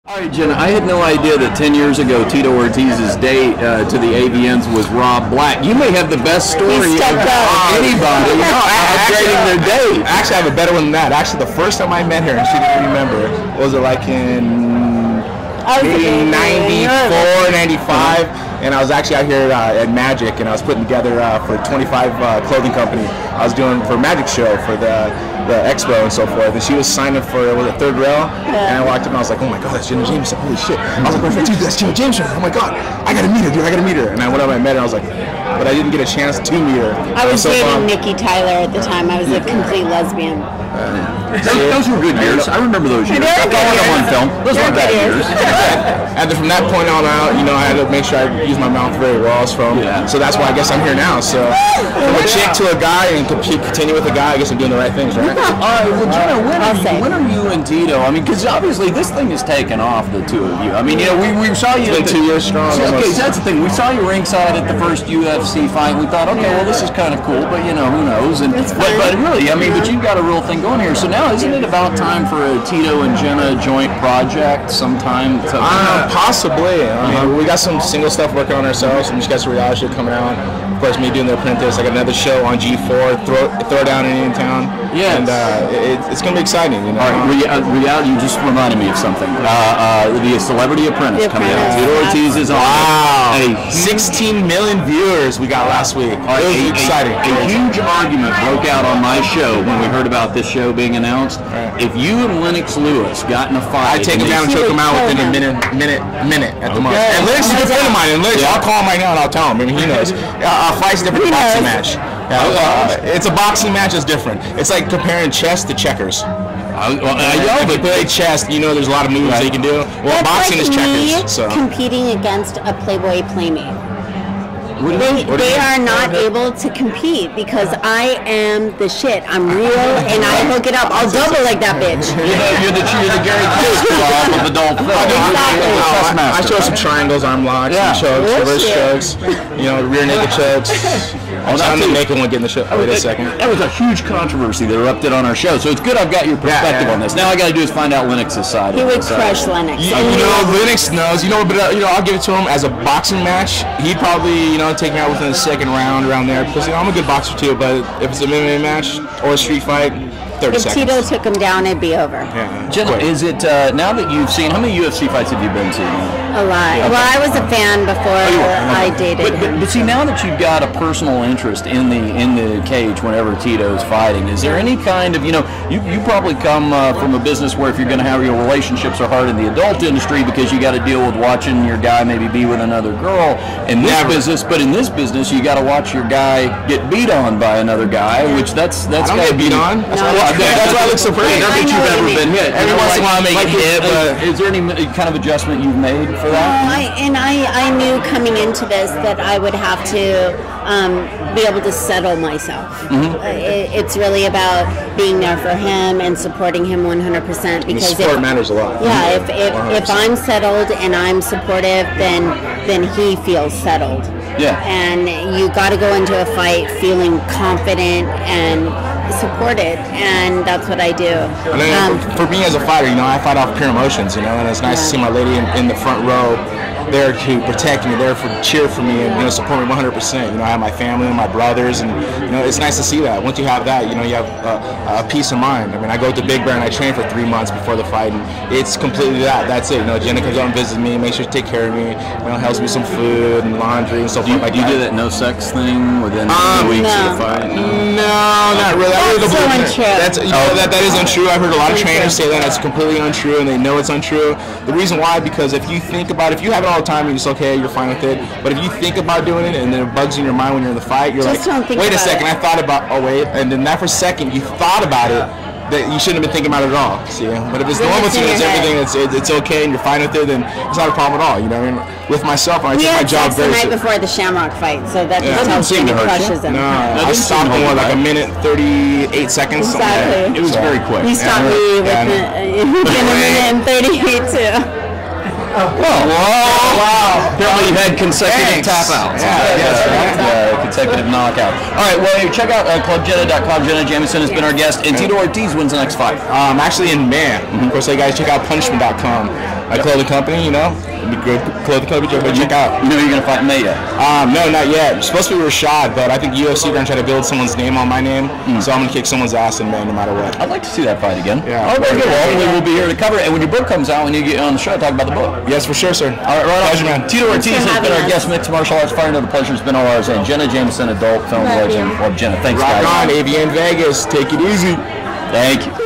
All right, Jenna, I had no idea that 10 years ago Tito Ortiz's date to the AVNs was Rob Black. You may have the best story of anybody upgrading their date. Actually, I have a better one than that. Actually, the first time I met her, and she didn't remember, was it like in maybe 94, 95? And I was actually out here at Magic, and I was putting together for 25 clothing company. I was doing for a Magic show for the expo and so forth, and she was signed up for the third rail, and I walked up and I was like, oh my god, that's Jenna Jameson, holy shit. I was like, my friend, dude, that's Jenna Jameson, oh my god, I gotta meet her, dude, I gotta meet her. And I went up and I met her, and I was like, but I didn't get a chance to meet her. I was dating Nikki Tyler at the time. I was a complete lesbian. Those were good years. I remember those years. I got one film. Those were bad years. And then from that point on out, I had to make sure I use my mouth very well. So that's why I guess I'm here now. So from a chick to a guy and continue with a guy, I guess I'm doing the right things, right? All right, well, Jenna, when are you and Tito? I mean, because obviously this thing has taken off, the two of you. I mean, we saw you. It's been 2 years strong. Okay, that's the thing. We saw you ringside at the first UFC fight. We thought, okay, well, this is kind of cool, but who knows? And but really, I mean, but you've got a real thing going here. So now, isn't it about time for a Tito and Jenna joint project sometime? Possibly. I mean, we got some single stuff working on ourselves, and we just got some reality shit coming out. Of course, me doing The Apprentice. I got another show on G4, throw down in Indian Town. Yeah. And it's going to be exciting, All right, reality, you just reminded me of something. The Celebrity Apprentice coming out. Tito Ortiz is on. Wow. 16 million viewers we got last week. It was exciting. A huge argument broke out on my show when we heard about this show being announced. Right. If you and Lennox Lewis got in a fight, I'd take him down and choke him out within a minute at the most. And Lennox is a good friend of mine. And Lennox, I'll call him right now and I'll tell him. I mean, he knows. A fight's different than a boxing match. It's a boxing match is different. It's like comparing chess to checkers. If you play chess, there's a lot of moves that you can do. Well, boxing is checkers. So competing against a Playboy playmate. They are not able to compete because I am the shit. I'm real and I hook it up. I'll double like that bitch. You're the Gary Kasparov of adult film. I show some triangles, arm locks, chokes, reverse chokes, rear naked chokes. I'm the naked one getting the show. Wait a second. That was a huge controversy that erupted on our show, so it's good I've got your perspective on this. Now I got to do is find out Lennox's side. He would crush Lennox. Lennox knows. But I'll give it to him as a boxing match. He'd probably take me out within the second round around there because I'm a good boxer too. But if it's a MMA match or a street fight, 30 seconds. If Tito took him down, it'd be over. Yeah. Jenna, is it now that you've seen, how many UFC fights have you been to? A lot. Okay. Well, I was a fan before I dated him. But see, now that you've got a personal interest in the cage whenever Tito's fighting, is there any kind of, you probably come from a business where if you're going to have your relationships are hard in the adult industry because you got to deal with watching your guy maybe be with another girl in this business, but in this business you got to watch your guy get beat on by another guy, which that's got to be beat on. That's why I look so pretty. I don't think you've ever been hit. Every once in a while I make a hit, but is there any kind of adjustment you've made for that? I knew coming into this that I would have to be able to settle myself. It's really about being there for him and supporting him 100% because support matters a lot. Yeah, if I'm settled and I'm supportive, then he feels settled. Yeah. And you got to go into a fight feeling confident and supported, and that's what I do. And then for me as a fighter, I fight off pure emotions, and it's nice to see my lady in the front row there to protect me, there for cheer for me, and support me 100%. I have my family and my brothers, and it's nice to see that. Once you have that, you have a peace of mind. I mean, I go to Big Bear and I train for 3 months before the fight, and it's completely that. That's it. Jenna comes out and visits me, makes sure to take care of me, helps me some food and laundry and so forth. Do you do that no sex thing within the weeks of the fight? No, not really. That's so untrue. That is untrue. I've heard a lot of trainers say that. That's completely untrue, and they know it's untrue. The reason why, because if you think about it, if you have it all the time, you're just okay, you're fine with it. But if you think about doing it and then it bugs in your mind when you're in the fight, you're just like, wait a second, I thought about, and then that for a second you thought about it, that you shouldn't have been thinking about it at all. See? But if it's normal to you, it's everything, it's okay, and you're fine with it, then it's not a problem at all. With myself, I take my job very seriously. We had sex the night before the Shamrock fight, so that just tells you it crushes him. No, I stopped him like a minute 38 seconds. Exactly. It was very quick. He stopped me within a minute and 38 too. Wow. Apparently you had consecutive tap outs. Consecutive knockout. All right, well, check out clubjenna.com. Jenna Jameson has been our guest, and Tito Ortiz wins the next fight. Actually in May. Of course, you guys check out punishment.com. My clothing company, you know, good clothing company, but check out. You know you're going to fight in May yet? No, not yet. It's supposed to be Rashad, but I think UFC are going to try to build someone's name on my name, so I'm going to kick someone's ass in May no matter what. I'd like to see that fight again. Yeah. All right, very good. Well, we'll be here to cover it. And when your book comes out, when you get on the show, talk about the book. Yes, for sure, sir. All right, right on. Pleasure, man. Tito Ortiz has been our guest, mixed martial arts fighter. The pleasure has been all ours. And Jenna Jameson, adult film legend. Well, Jenna, thanks, guys. Rock on, AVN Vegas. Take it easy. Thank you.